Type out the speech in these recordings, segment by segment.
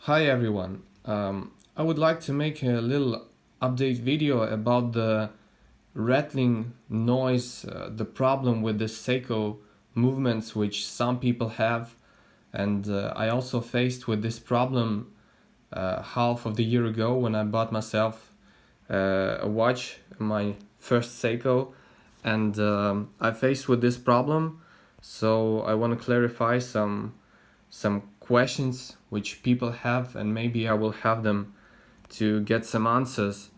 Hi everyone. I would like to make a little update video about the rattling noise, the problem with the Seiko movements which some people have, and I also faced with this problem half of the year ago when I bought myself a watch, my first Seiko, and I faced with this problem, so I want to clarify some questions which people have, and maybe I will have them to get some answers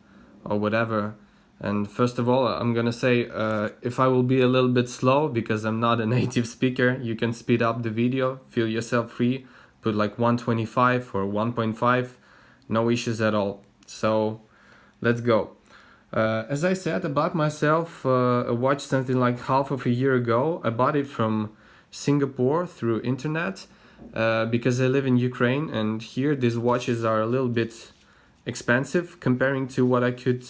or whatever. And first of all, I'm gonna say if I will be a little bit slow because I'm not a native speaker, you can speed up the video, feel yourself free, put like 125 or 1.5, no issues at all. So let's go. As I said, I bought myself a watch something like half of a year ago. I bought it from Singapore through internet because I live in Ukraine, and here these watches are a little bit expensive comparing to what I could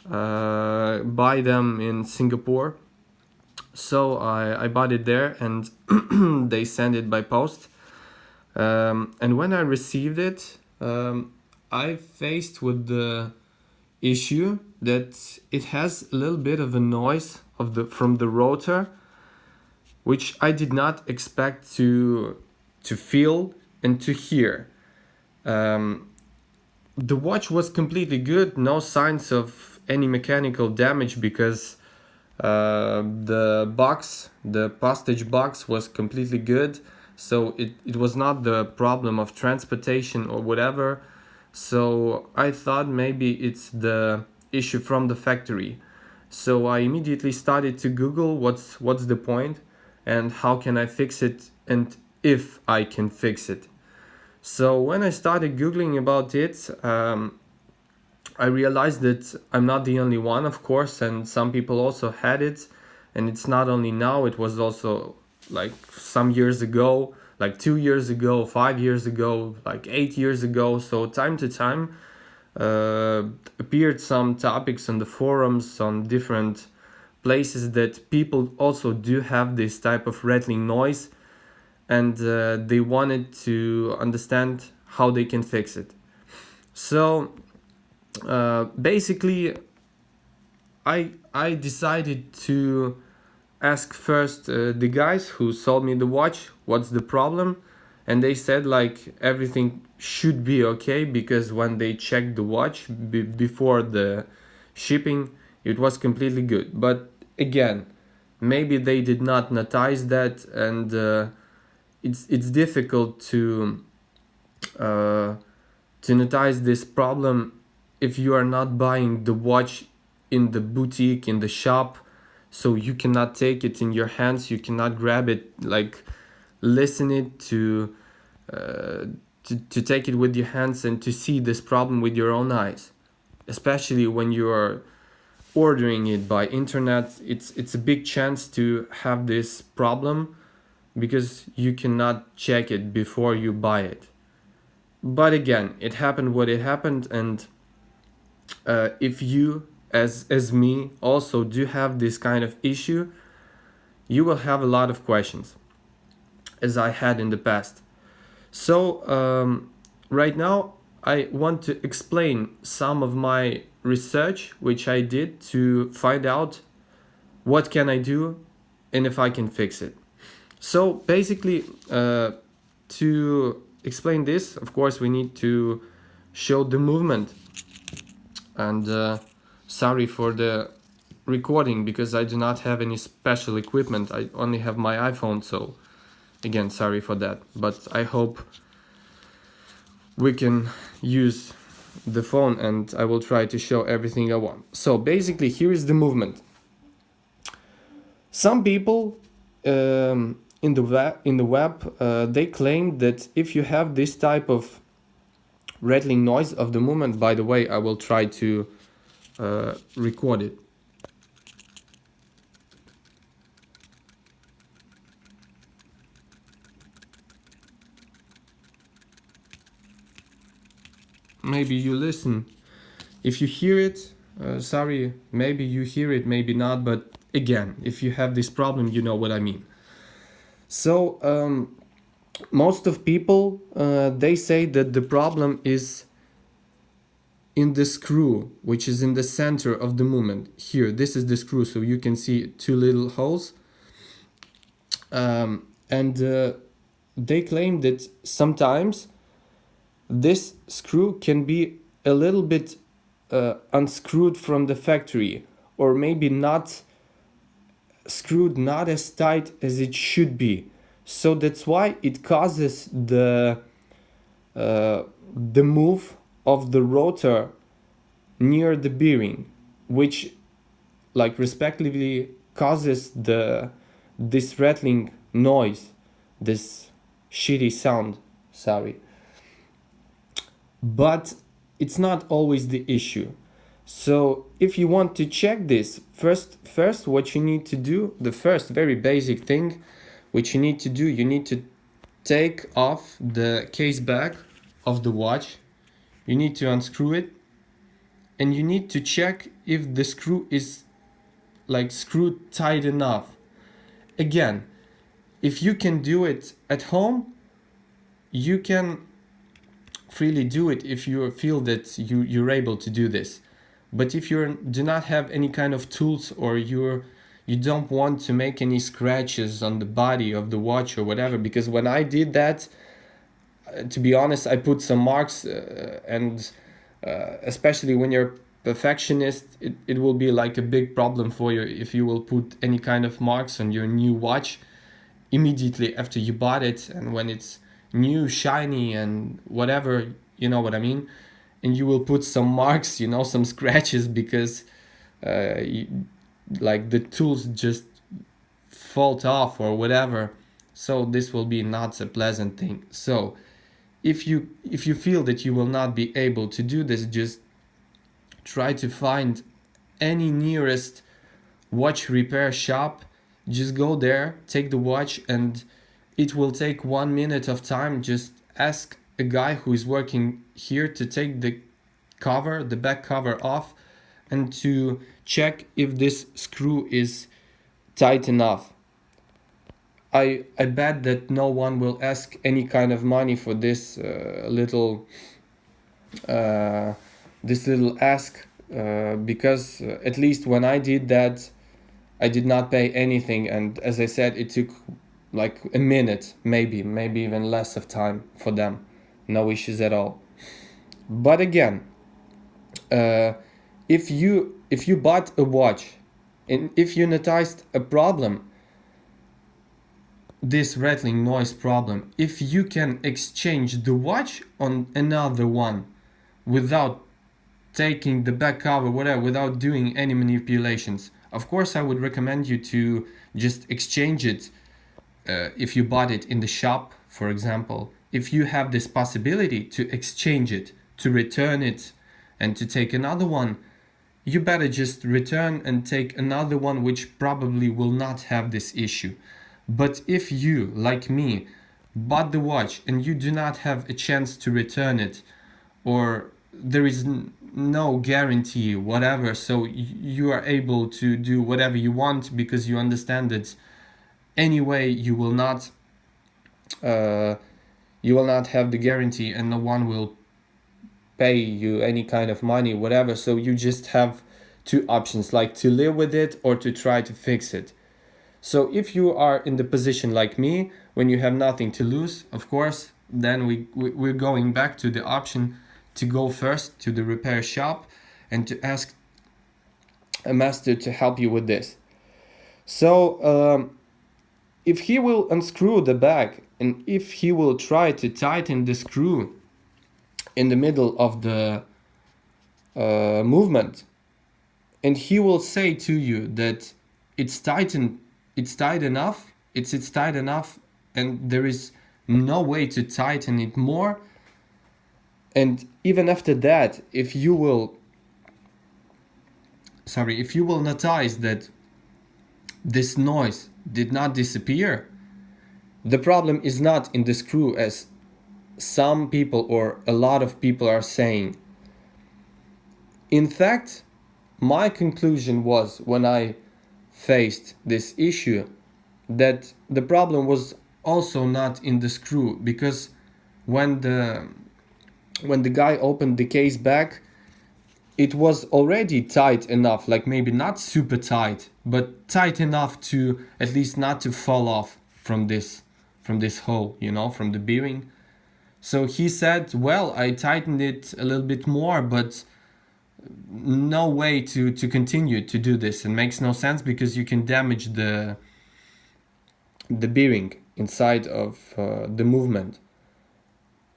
buy them in Singapore. So I bought it there, and they sent it by post. And when I received it, I faced with the issue that it has a little bit of a noise from the rotor, which I did not expect to feel and to hear. The watch was completely good, no signs of any mechanical damage because the postage box was completely good, so it was not the problem of transportation or whatever. So I thought maybe it's the issue from the factory. So I immediately started to Google what's the point and how can I fix it and if I can fix it. So when I started Googling about it, I realized that I'm not the only one, of course, and some people also had it. And it's not only now, it was also like some years ago, like 2 years ago, 5 years ago, like 8 years ago. So time to time appeared some topics on the forums, on different places that people also do have this type of rattling noise, and they wanted to understand how they can fix it. So basically, I decided to ask first the guys who sold me the watch what's the problem, and they said like everything should be okay because when they checked the watch before the shipping, it was completely good. But again, maybe they did not notice that, and it's difficult uh, to notice this problem if you are not buying the watch in the boutique, in the shop. So you cannot take it in your hands, you cannot grab it, like listen it to take it with your hands and to see this problem with your own eyes, especially when you are ordering it by internet. It's a big chance to have this problem because you cannot check it before you buy it. But again, it happened what it happened, and if you as me also do have this kind of issue, you will have a lot of questions as I had in the past. So right now I want to explain some of my research which I did to find out what can I do and if I can fix it. So basically, to explain this, of course, we need to show the movement. And sorry for the recording because I do not have any special equipment. I only have my iPhone, so again, sorry for that. But I hope we can use the phone, and I will try to show everything I want. So basically, here is the movement. Some people in the web they claim that if you have this type of rattling noise of the movement, by the way, I will try to record it. Maybe you listen. If you hear it, sorry, maybe you hear it, maybe not, but again, if you have this problem, you know what I mean. So most of people they say that the problem is in the screw, which is in the center of the movement. Here, this is the screw, so you can see two little holes. And they claim that sometimes this screw can be a little bit unscrewed from the factory, or maybe not screwed not as tight as it should be. So that's why it causes the move of the rotor near the bearing, which like respectively causes this rattling noise, this shitty sound, sorry. But it's not always the issue. So if you want to check this, first what you need to do, the first very basic thing which you need to do, you need to take off the case back of the watch. You need to unscrew it, and you need to check if the screw is like screwed tight enough. Again, if you can do it at home, you can freely do it if you feel that you're able to do this. But if you do not have any kind of tools, or you don't want to make any scratches on the body of the watch or whatever, because when I did that, to be honest, I put some marks, and especially when you're perfectionist, it will be like a big problem for you if you will put any kind of marks on your new watch immediately after you bought it, and when it's new, shiny, and whatever, you know what I mean, and you will put some marks, you know, some scratches, because like the tools just fall off or whatever. So this will be not a pleasant thing. So if you feel that you will not be able to do this, just try to find any nearest watch repair shop. Just go there, take the watch, and it will take 1 minute of time. Just ask a guy who is working here to take the cover, the back cover off, and to check if this screw is tight enough. I bet that no one will ask any kind of money for this little ask, because at least when I did that, I did not pay anything, and as I said, it took like a minute, maybe even less of time for them. No issues at all. But again, if you bought a watch, and if you noticed a problem, this rattling noise problem, if you can exchange the watch on another one without taking the back cover, whatever, without doing any manipulations, of course I would recommend you to just exchange it. If you bought it in the shop, for example, if you have this possibility to exchange it, to return it, and to take another one, you better just return and take another one which probably will not have this issue. But if you, like me, bought the watch and you do not have a chance to return it, or there is no guarantee, whatever, so you are able to do whatever you want because you understand that anyway you will not have the guarantee, and no one will pay you any kind of money, whatever, so you just have two options, like to live with it or to try to fix it. So if you are in the position like me, when you have nothing to lose, of course, then we're going back to the option to go first to the repair shop and to ask a master to help you with this. So if he will unscrew the back, and if he will try to tighten the screw in the middle of the movement, and he will say to you that it's tight enough, and there is no way to tighten it more. And even after that, if you will notice that this noise did not disappear, the problem is not in the screw, as some people or a lot of people are saying. In fact, my conclusion was, when I faced this issue, that the problem was also not in the screw, because when the guy opened the case back, it was already tight enough, like maybe not super tight, but tight enough to at least not to fall off from this hole, you know, from the bearing. So he said, well, I tightened it a little bit more, but no way to continue to do this. It makes no sense because you can damage the bearing inside of the movement.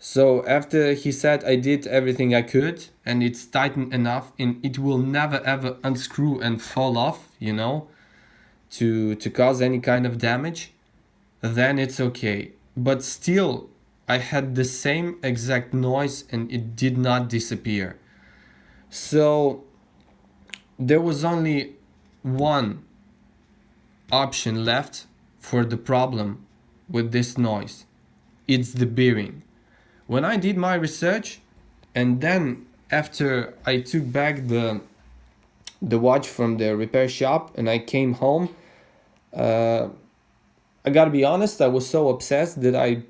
So after he said I did everything I could and it's tightened enough and it will never ever unscrew and fall off, you know, to cause any kind of damage, then it's okay. But still, I had the same exact noise and it did not disappear. So there was only one option left for the problem with this noise. It's the bearing. When I did my research, and then after I took back the watch from the repair shop and I came home, I gotta be honest, I was so obsessed that I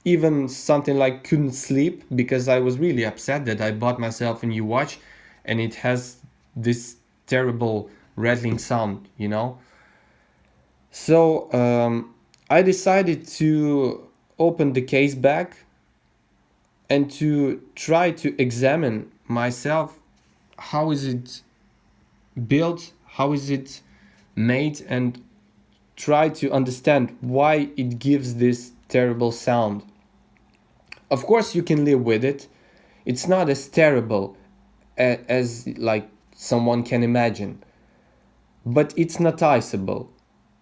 even something like couldn't sleep, because I was really upset that I bought myself a new watch and it has this terrible rattling sound, you know. So I decided to open the case back and to try to examine myself, how is it built, how is it made, and try to understand why it gives this terrible sound. Of course you can live with it. It's not as terrible as like someone can imagine, but it's noticeable.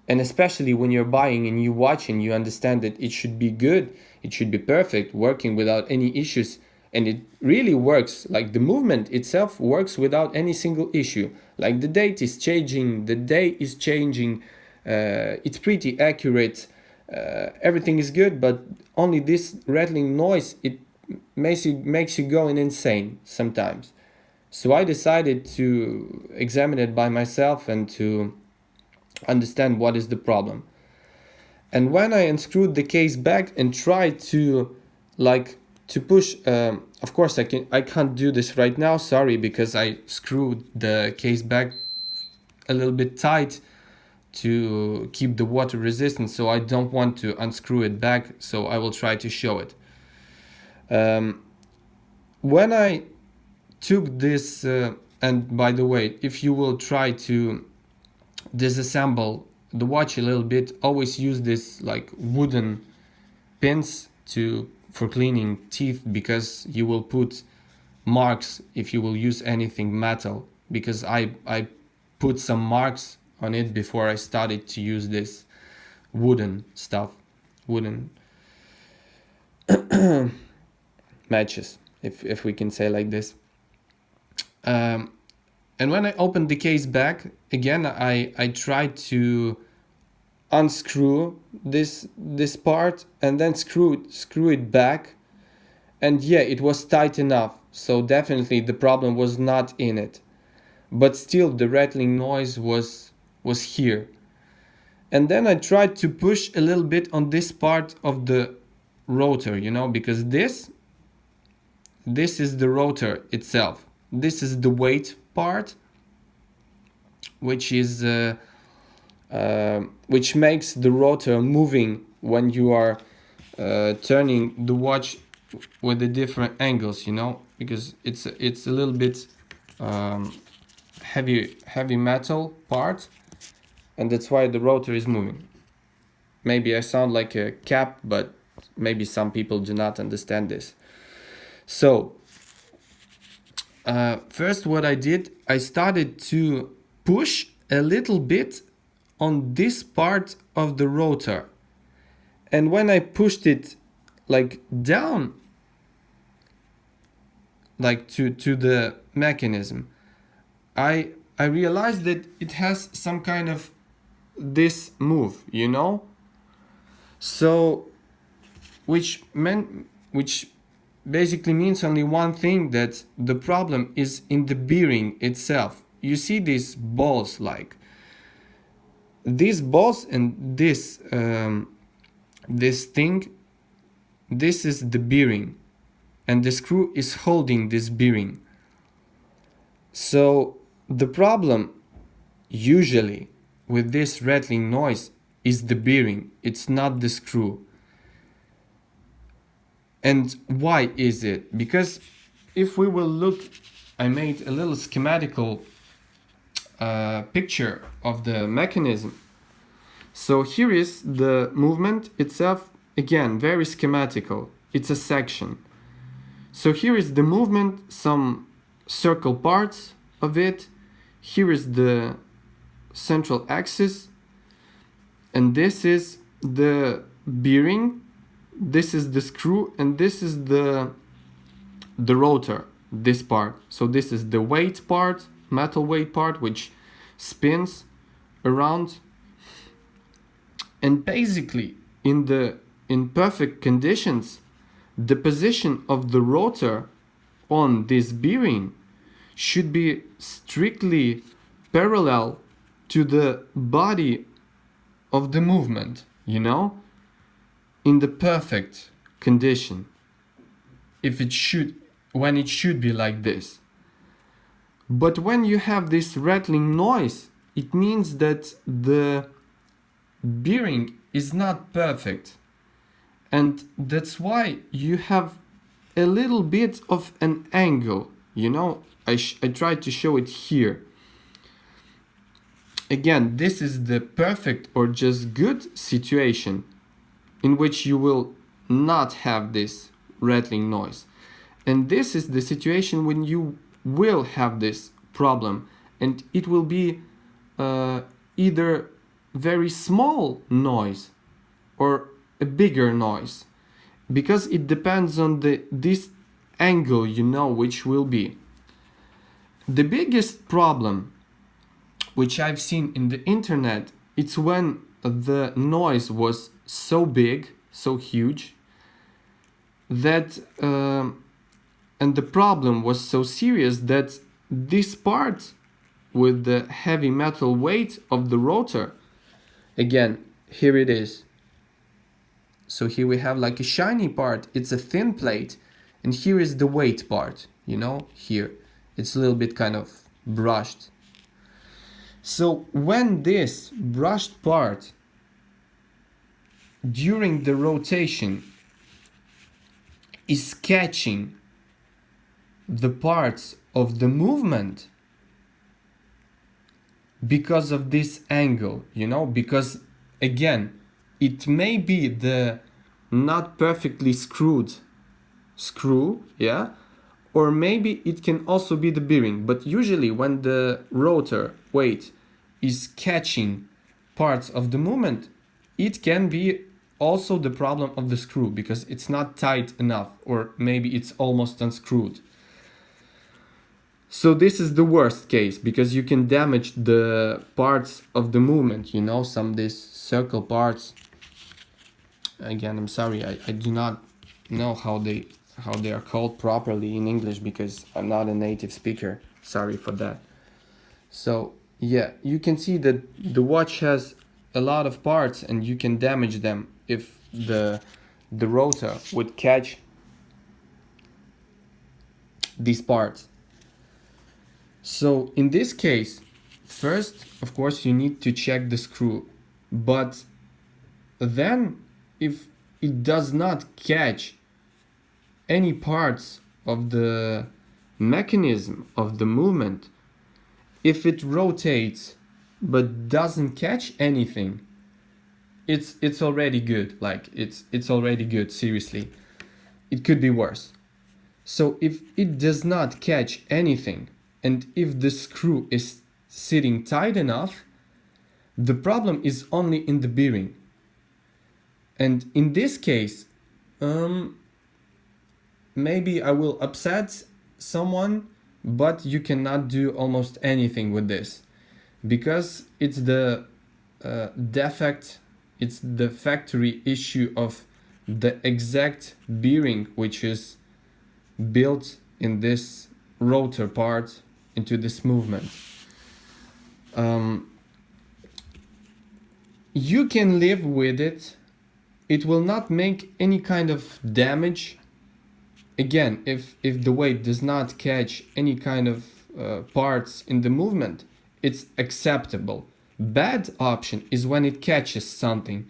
And especially when you're buying a new watch and you understand that it should be good, it should be perfect, working without any issues, and it really works. Like the movement itself works without any single issue. Like the date is changing, the day is changing, it's pretty accurate, everything is good, but only this rattling noise, it makes you going insane sometimes. So I decided to examine it by myself and to understand what is the problem. And when I unscrewed the case back and tried to push, of course I can't do this right now, sorry, because I screwed the case back a little bit tight to keep the water resistant, so I don't want to unscrew it back, so I will try to show it. When I took this, and by the way, if you will try to disassemble the watch a little bit, always use this like wooden pins for cleaning teeth, because you will put marks if you will use anything metal, because I put some marks on it before I started to use this wooden stuff, wooden matches, if we can say like this. And when I opened the case back again, I tried to unscrew this part and then screw it back, and yeah, it was tight enough, so definitely the problem was not in it, but still the rattling noise was here. And then I tried to push a little bit on this part of the rotor, you know, because this is the rotor itself. This is the weight part, which is which makes the rotor moving when you are turning the watch with the different angles, you know, because it's a little bit heavy metal part, and that's why the rotor is moving. Maybe I sound like a cap, but maybe some people do not understand this. So first what I did, I started to push a little bit on this part of the rotor, and when I pushed it like down, like to the mechanism, I realized that it has some kind of this move, you know, so which basically means only one thing, that the problem is in the bearing itself. You see these balls, like these balls and this this thing, this is the bearing, and the screw is holding this bearing. So the problem usually with this rattling noise is the bearing, it's not the screw. And why is it? Because if we will look, I made a little schematical picture of the mechanism. So here is the movement itself, again, very schematical. It's a section. So here is the movement, some circle parts of it. Here is the central axis. And this is the bearing. This is the screw, and this is the rotor, this part. So this is the weight part, metal weight part, which spins around. And basically, in perfect conditions, the position of the rotor on this bearing should be strictly parallel to the body of the movement, you know, in the perfect condition. When it should be like this. But when you have this rattling noise, it means that the bearing is not perfect, and that's why you have a little bit of an angle, you know. I tried to show it here. Again, this is the perfect or just good situation in which you will not have this rattling noise, and this is the situation when you will have this problem, and it will be either very small noise or a bigger noise, because it depends on this angle, you know, which will be. The biggest problem which I've seen in the internet, it's when the noise was so big, so huge, that and the problem was so serious that this part with the heavy metal weight of the rotor, again, here it is. So here we have like a shiny part, it's a thin plate, and here is the weight part, you know, here. It's a little bit kind of brushed. So when this brushed part, during the rotation, is catching the parts of the movement, because of this angle, you know, because again, it may be the not perfectly screw, yeah, or maybe it can also be the bearing, but usually when the rotor weight is catching parts of the movement, it can be also the problem of the screw, because it's not tight enough, or maybe it's almost unscrewed. So this is the worst case, because you can damage the parts of the movement, you know, some of these circle parts. Again, I'm sorry, I do not know how they are called properly in English, because I'm not a native speaker. Sorry for that. So yeah, you can see that the watch has a lot of parts, and you can damage them if the rotor would catch these parts. So in this case, first, of course, you need to check the screw, but then if it does not catch any parts of the mechanism of the movement, if it rotates but doesn't catch anything, it's already good. Like it's already good, seriously. It could be worse. So if it does not catch anything, and if the screw is sitting tight enough, the problem is only in the bearing. And in this case, maybe I will upset someone, but you cannot do almost anything with this, because it's the defect, it's the factory issue of the exact bearing which is built in this rotor part into this movement. You can live with it it will not make any kind of damage. Again, if the weight does not catch any kind of parts in the movement, it's acceptable. Bad option is when it catches something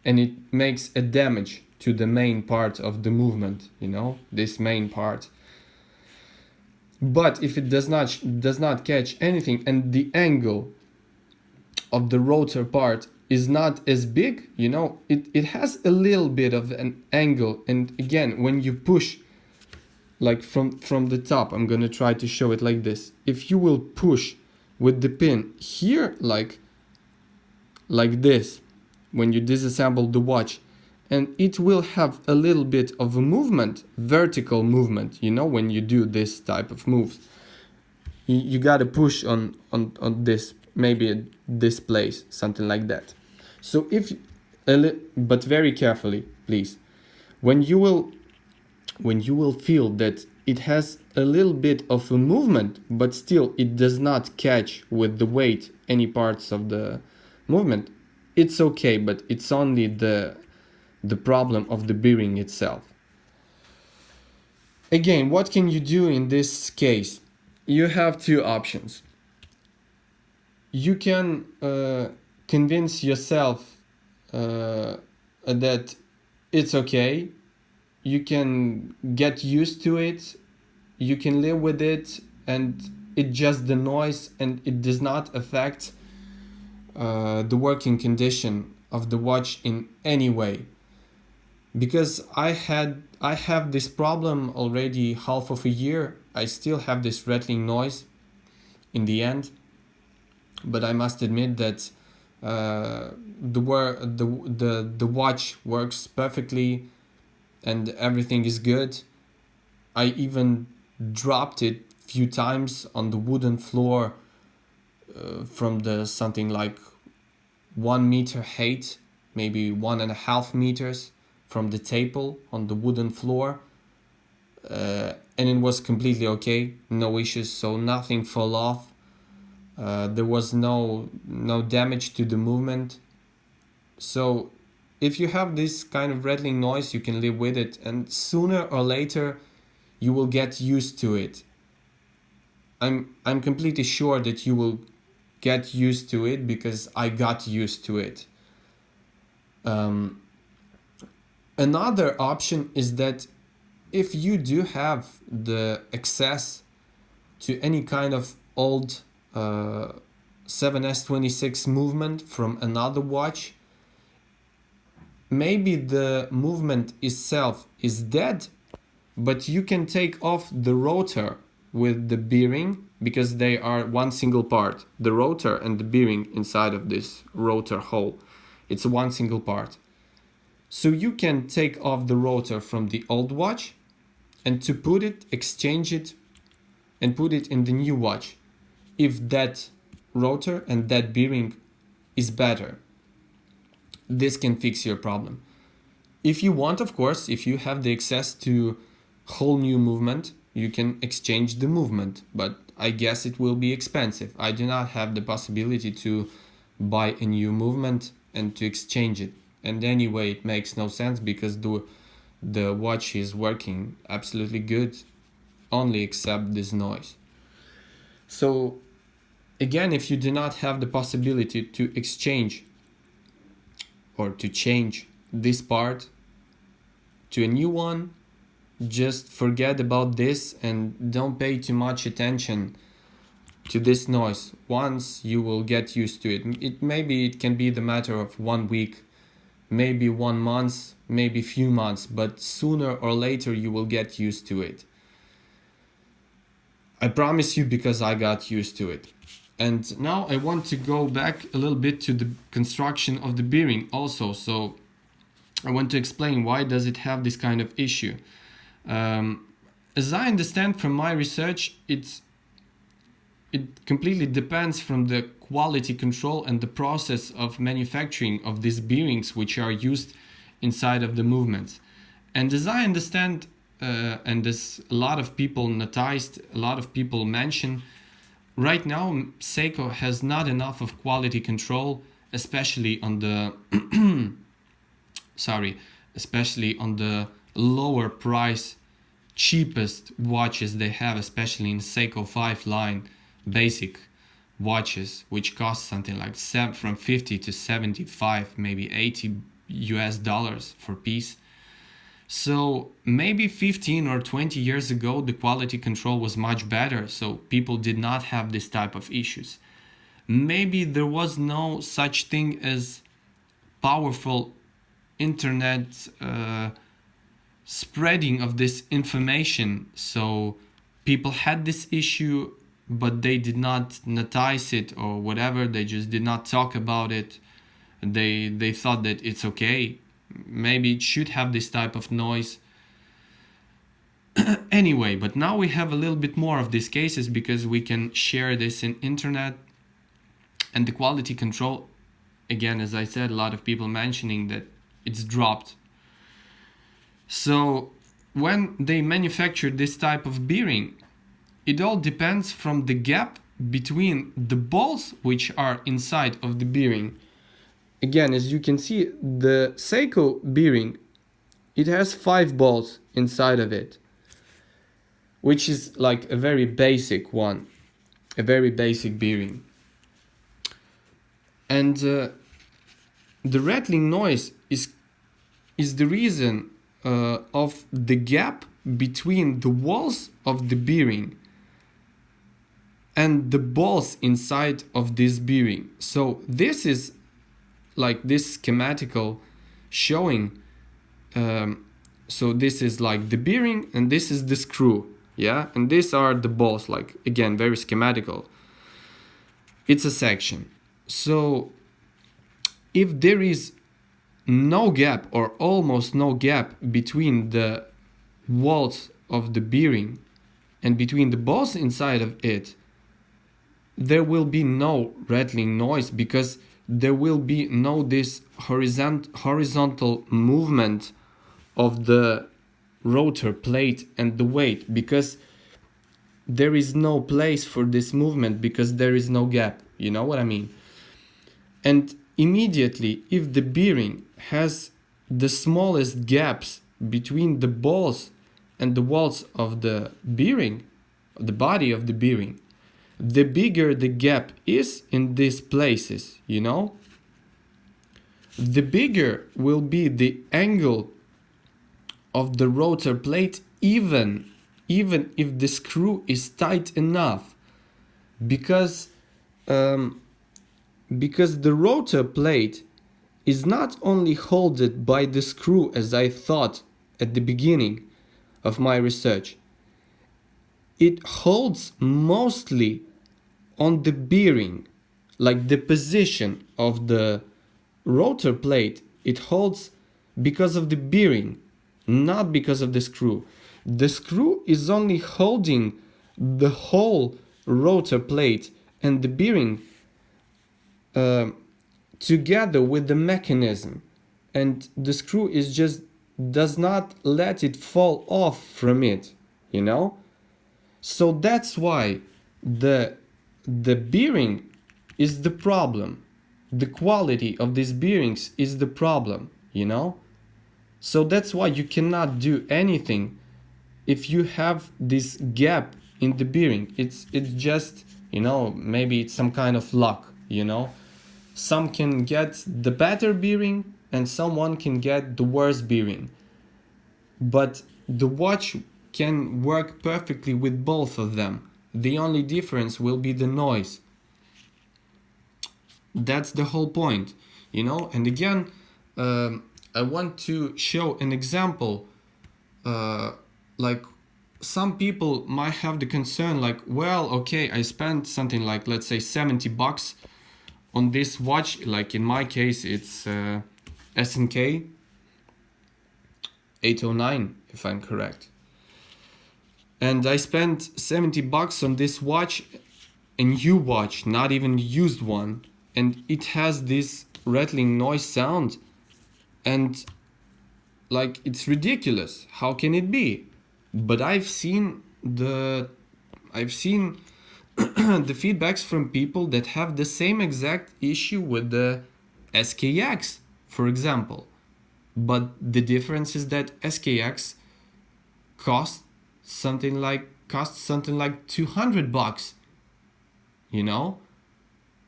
and it makes a damage to the main part of the movement, you know, this main part. But if it does not catch anything and the angle of the rotor part is not as big, you know, it has a little bit of an angle. And again, when you push, like from the top, I'm gonna try to show it like this. If you will push with the pin here, like this, when you disassemble the watch, and it will have a little bit of a movement, vertical movement, you know, when you do this type of moves. You gotta push on this, maybe this place, something like that. So if, but very carefully, please. When you will feel that it has a little bit of a movement, but still it does not catch with the weight any parts of the movement, it's okay, but it's only the problem of the bearing itself. Again, what can you do in this case? You have two options. You can convince yourself that it's okay. You can get used to it. You can live with it, and it's just the noise, and it does not affect the working condition of the watch in any way. Because I have this problem already half of a year. I still have this rattling noise in the end, but I must admit that the watch works perfectly and everything is good. I even dropped it few times on the wooden floor from the something like 1 meter height, maybe 1.5 meters from the table on the wooden floor, and it was completely okay, no issues, so nothing fell off. There was no damage to the movement. So if you have this kind of rattling noise, you can live with it, and sooner or later you will get used to it. I'm completely sure that you will get used to it, because I got used to it. Another option is that if you do have the access to any kind of old 7S26 movement from another watch, maybe the movement itself is dead, but you can take off the rotor with the bearing, because they are one single part. The rotor and the bearing inside of this rotor hole, it's one single part. So you can take off the rotor from the old watch and to put it, exchange it, and put it in the new watch, if that rotor and that bearing is better. This can fix your problem. If you want, of course, if you have the access to whole new movement, you can exchange the movement, but I guess it will be expensive. I do not have the possibility to buy a new movement and to exchange it. And anyway, it makes no sense, because the watch is working absolutely good, only except this noise. So again, if you do not have the possibility to exchange or to change this part to a new one, just forget about this and don't pay too much attention to this noise. Once you will get used to it, maybe it can be the matter of 1 week, maybe 1 month, maybe few months, but sooner or later you will get used to it. I promise you, because I got used to it. And now I want to go back a little bit to the construction of the bearing also. So I want to explain why does it have this kind of issue. As I understand from my research, it completely depends from the quality control and the process of manufacturing of these bearings, which are used inside of the movements. And as I understand, and as a lot of people noticed, a lot of people mention, right now Seiko has not enough of quality control, especially on the especially on the lower price, cheapest watches they have, especially in Seiko 5 line basic watches, which cost something like from 50 to 75, maybe 80 US dollars for piece. So maybe 15 or 20 years ago, the quality control was much better, so people did not have this type of issues. Maybe there was no such thing as powerful internet spreading of this information, so people had this issue, but they did not notice it or whatever. They just did not talk about it. They thought that it's okay. Maybe it should have this type of noise. Anyway, but now we have a little bit more of these cases because we can share this in internet. And the quality control, again, as I said, a lot of people mentioning that it's dropped. So when they manufacture this type of bearing, it all depends from the gap between the balls which are inside of the bearing. Again, as you can see, the Seiko bearing, it has 5 balls inside of it, which is like a very basic one, a very basic bearing. And the rattling noise is the reason of the gap between the walls of the bearing and the balls inside of this bearing. So this is like this schematical showing. So this is like the bearing and this is the screw, yeah, and these are the balls, like again very schematical. It's a section. So if there is no gap or almost no gap between the walls of the bearing and between the balls inside of it, there will be no rattling noise because there will be no this horizontal movement of the rotor plate and the weight, because there is no place for this movement because there is no gap, you know what I mean? And immediately, if the bearing has the smallest gaps between the balls and the walls of the bearing, the body of the bearing, the bigger the gap is in these places, you know, the bigger will be the angle of the rotor plate, even if the screw is tight enough, because the rotor plate is not only held by the screw, as I thought at the beginning of my research. It holds mostly on the bearing, like the position of the rotor plate. It holds because of the bearing, not because of the screw. The screw is only holding the whole rotor plate and the bearing together with the mechanism, and the screw is just does not let it fall off from it, you know. So that's why the bearing is the problem. The quality of these bearings is the problem, you know. So that's why you cannot do anything if you have this gap in the bearing. It's just, you know, maybe it's some kind of luck, you know. Some can get the better bearing and someone can get the worst bearing. But the watch can work perfectly with both of them. The only difference will be the noise. That's the whole point, you know. And again, I want to show an example. Like some people might have the concern like, well, okay, I spent something like, let's say $70 on this watch. Like in my case, it's SNK809, if I'm correct. And I spent $70 on this watch, a new watch, not even used one, and it has this rattling noise sound, and like it's ridiculous. How can it be? But I've seen the feedbacks from people that have the same exact issue with the SKX, for example. but the difference is that SKX costs something like $200, you know.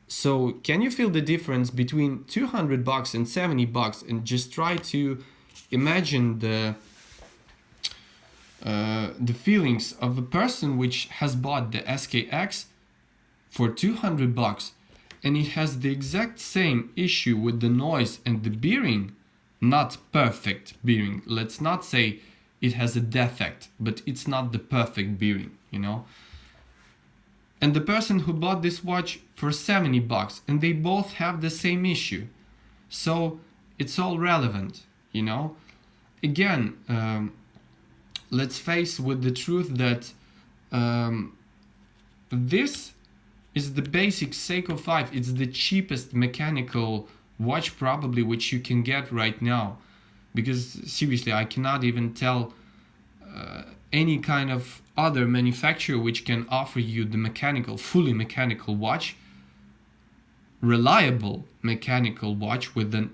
So can you feel the difference between $200 and $70, and just try to imagine the feelings of a person which has bought the SKX for $200 and it has the exact same issue with the noise and the bearing, not perfect bearing. Let's not say it has a defect, but it's not the perfect bearing, you know. And the person who bought this watch for $70, and they both have the same issue. So it's all relevant, you know. Again, let's face with the truth that this is the basic Seiko 5. It's the cheapest mechanical watch probably which you can get right now. Because seriously, I cannot even tell any kind of other manufacturer which can offer you the mechanical, fully mechanical watch, reliable mechanical watch with a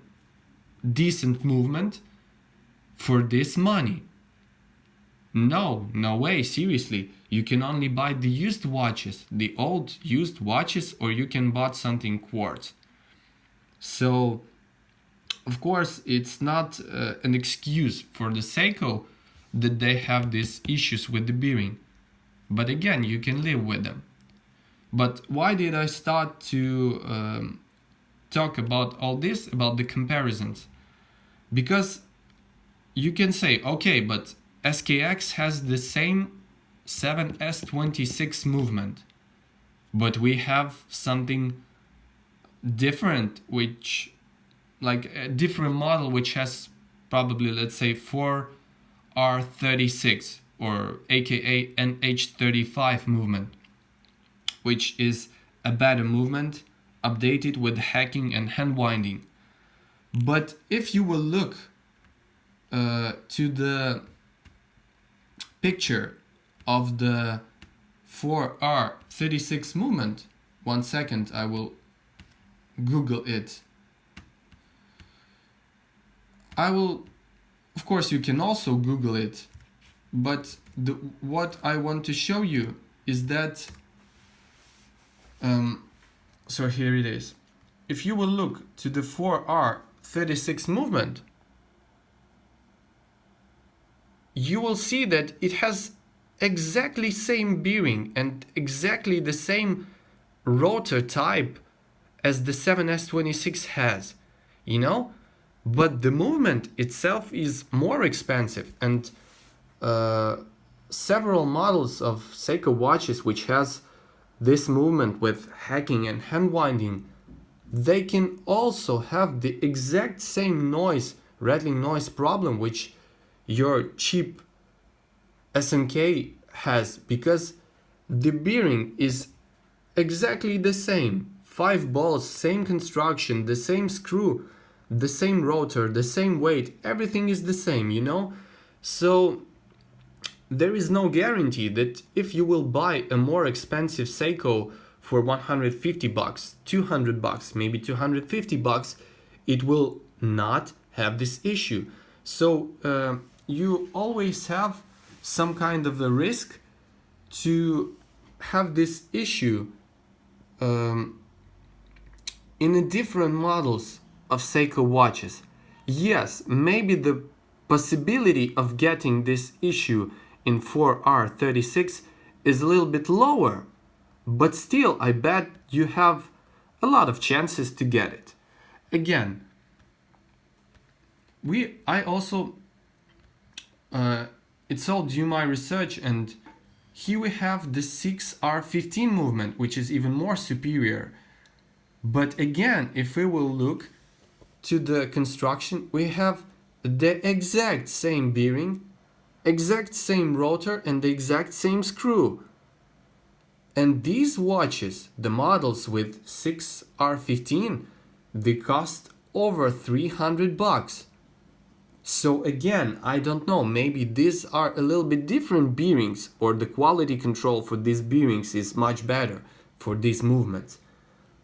decent movement for this money. No way, seriously. You can only buy the used watches, the old used watches, or you can buy something quartz. So, of course, it's not an excuse for the Seiko that they have these issues with the bearing. But again, you can live with them. But why did I start to talk about all this, about the comparisons? Because you can say, okay, but SKX has the same 7S26 movement, but we have something different, which, like a different model, which has probably, let's say, 4R36 or aka NH35 movement, which is a better movement, updated with hacking and hand winding. But if you will look to the picture of the 4R36 movement, 1 second, I will Google it. Of course, you can also Google it, but what I want to show you is that, so here it is. If you will look to the 4R36 movement, you will see that it has exactly same bearing and exactly the same rotor type as the 7S26 has, you know, but the movement itself is more expensive, and several models of Seiko watches which has this movement with hacking and hand winding, they can also have the exact same noise, rattling noise problem which your cheap SNK has, because the bearing is exactly the same. 5 balls, same construction, the same screw, the same rotor, the same weight, everything is the same, you know? So there is no guarantee that if you will buy a more expensive Seiko for $150, $200, maybe $250, it will not have this issue. So you always have some kind of a risk to have this issue in a different models of Seiko watches. Yes, maybe the possibility of getting this issue in 4R36 is a little bit lower, but still I bet you have a lot of chances to get it. Again, I also it's all due my research, and here we have the 6R15 movement, which is even more superior. But again, if we will look to the construction, we have the exact same bearing, exact same rotor, and the exact same screw. And these watches, the models with 6R15, they cost over $300. So again, I don't know, maybe these are a little bit different bearings, or the quality control for these bearings is much better for these movements.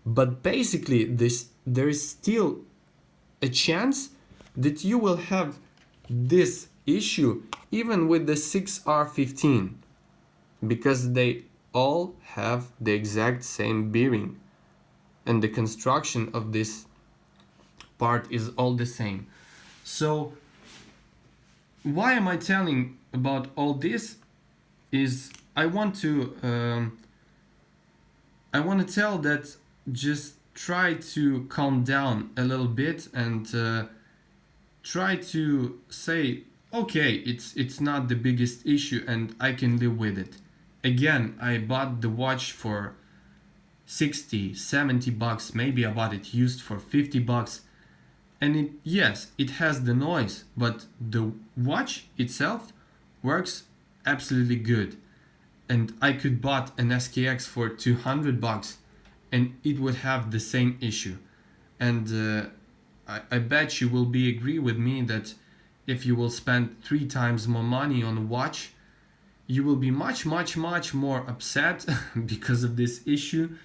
But basically there is still a chance that you will have this issue even with the 6R15, because they all have the exact same bearing and the construction of this part is all the same. So why am I telling about all this is I want to tell that just try to calm down a little bit and try to say, okay, it's not the biggest issue and I can live with it. Again, I bought the watch for 60, 70 bucks, maybe I bought it used for 50 bucks. And yes, it has the noise, but the watch itself works absolutely good. And I could bought an SKX for 200 bucks and it would have the same issue. And I bet you will be agree with me that if you will spend 3 times more money on a watch, you will be much more upset because of this issue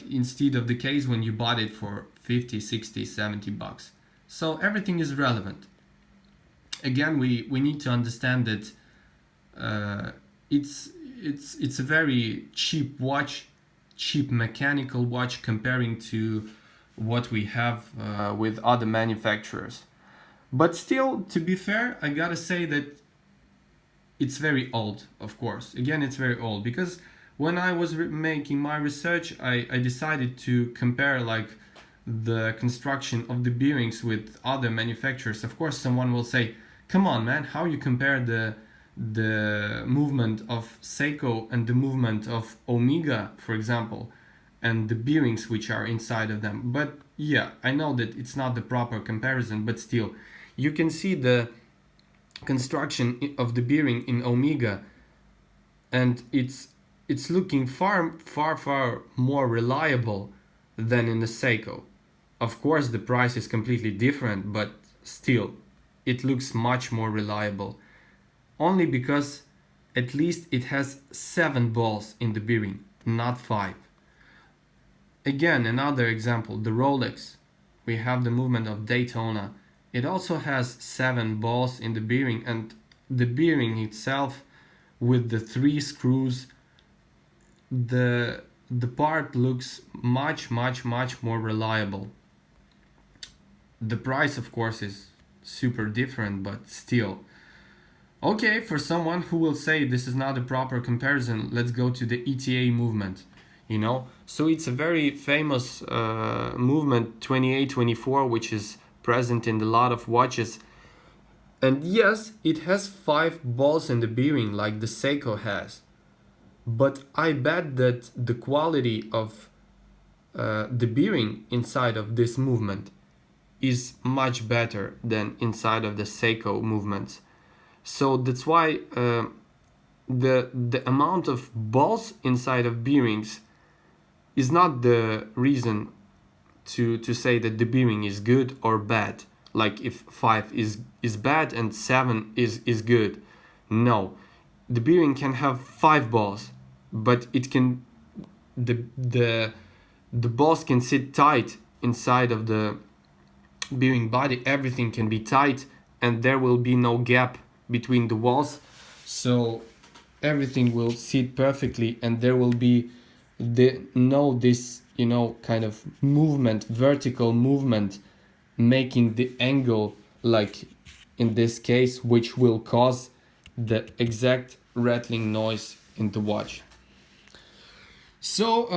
instead of the case when you bought it for 50, 60, 70 bucks. So everything is relevant. Again, we need to understand that it's a very cheap watch, cheap mechanical watch comparing to what we have with other manufacturers. But still, to be fair, I gotta say that it's very old, of course. Again, it's very old because when I was making my research, I decided to compare like the construction of the bearings with other manufacturers. Of course, someone will say, "Come on, man! How you compare the movement of Seiko and the movement of Omega, for example, and the bearings which are inside of them?" But yeah, I know that it's not the proper comparison, but still, you can see the construction of the bearing in Omega, and it's looking far more reliable than in the Seiko. Of course, the price is completely different, but still, it looks much more reliable. Only because at least it has 7 balls in the bearing, not 5. Again, another example, the Rolex. We have the movement of Daytona. It also has 7 balls in the bearing, and the bearing itself with the 3 screws, the part looks much more reliable. The price, of course, is super different, but still. Okay, for someone who will say this is not a proper comparison, let's go to the ETA movement. So it's a very famous movement, 28-24, which is present in a lot of watches. And yes, it has 5 balls in the bearing like the Seiko has. But I bet that the quality of the bearing inside of this movement is much better than inside of the Seiko movements. So that's why the amount of balls inside of bearings is not the reason to say that the bearing is good or bad. Like if 5 is bad and 7 is good. No, the bearing can have 5 balls, but it can the balls can sit tight inside of the bearing body. Everything can be tight and there will be no gap between the walls, so everything will sit perfectly and there will be this kind of movement, vertical movement, making the angle, like in this case, which will cause the exact rattling noise in the watch. So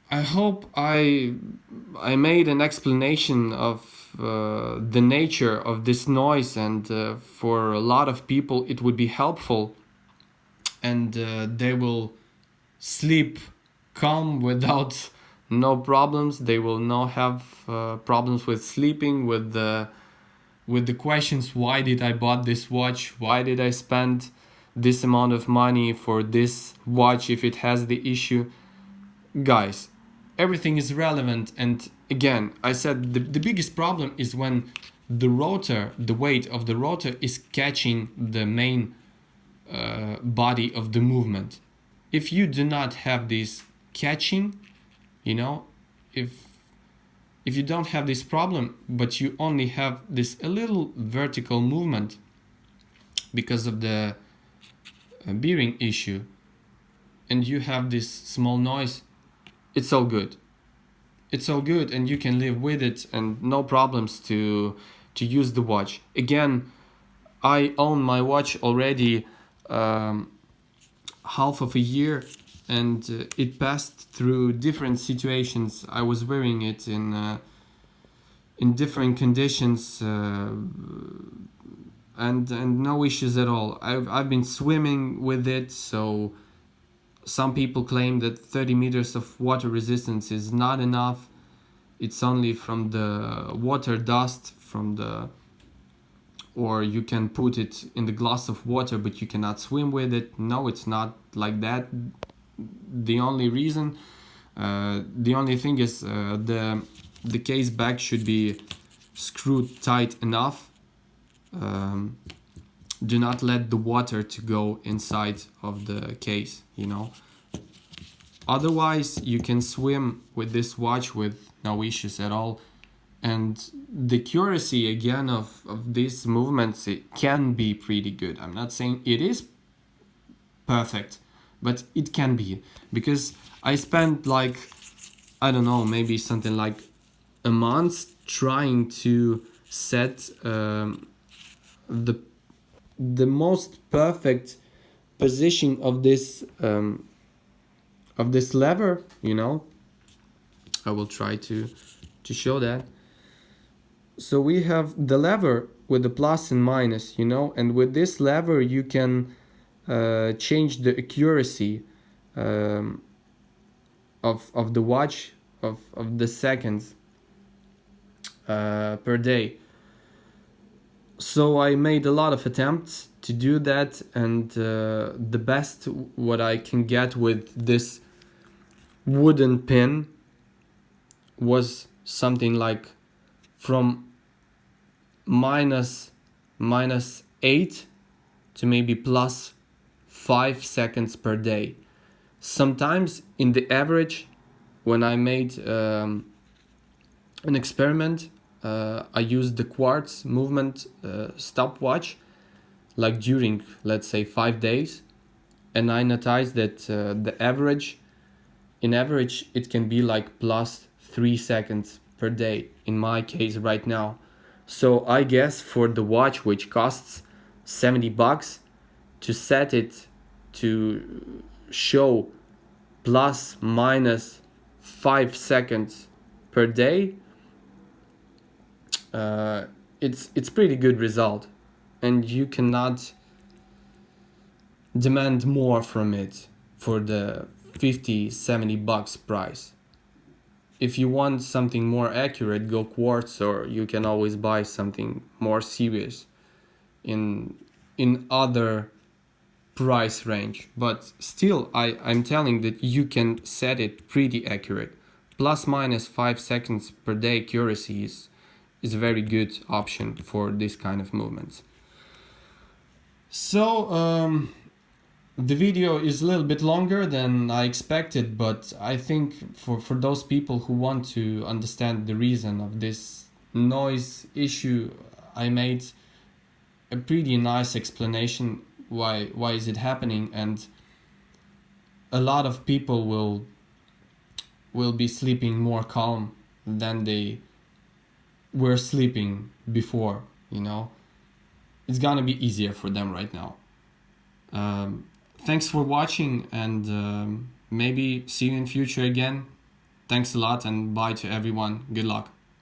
I hope I made an explanation of the nature of this noise, and for a lot of people it would be helpful, and they will sleep calm without no problems. They will not have problems with sleeping, with the questions, why did I bought this watch, why did I spend this amount of money for this watch if it has the issue. Guys, everything is relevant, and again, I said the biggest problem is when the rotor, the weight of the rotor is catching the main body of the movement. If you do not have this catching, if if you don't have this problem, but you only have this a little vertical movement because of the bearing issue, and you have this small noise, it's all good. It's all good, and you can live with it, and no problems to use the watch. Again, I own my watch already half of a year, and it passed through different situations. I was wearing it in different conditions, and no issues at all. I've been swimming with it, so some people claim that 30 meters of water resistance is not enough. It's only from the water dust from the, or you can put it in the glass of water, but you cannot swim with it. No, it's not like that. The only reason, the only thing is the case back should be screwed tight enough. Do not let the water to go inside of the case, you know. Otherwise, you can swim with this watch with no issues at all. And the accuracy again of these movements, it can be pretty good. I'm not saying it is perfect, but it can be, because I spent like, I don't know, maybe something like a month trying to set the most perfect position of this lever, you know. I will try to show that. So we have the lever with the plus and minus, you know, and with this lever you can change the accuracy of the watch of the seconds per day. So I made a lot of attempts to do that, and the best what I can get with this wooden pin was something like from minus 8 to maybe plus 5 seconds per day. Sometimes in the average, when I made an experiment, I used the quartz movement stopwatch, like during, let's say, 5 days, and I noticed that the average, in average, it can be like plus 3 seconds per day in my case right now. So I guess for the watch, which costs $70, to set it to show plus minus 5 seconds per day, it's pretty good result, and you cannot demand more from it for the $50-$70 price. If you want something more accurate, go quartz, or you can always buy something more serious in other price range. But still, I'm telling that you can set it pretty accurate. Plus minus 5 seconds per day accuracy is a very good option for this kind of movements. So the video is a little bit longer than I expected, but I think for those people who want to understand the reason of this noise issue, I made a pretty nice explanation why is it happening, and a lot of people will be sleeping more calm than they were sleeping before, you know. It's gonna be easier for them right now. Thanks for watching, and maybe see you in future again. Thanks a lot, and bye to everyone. Good luck.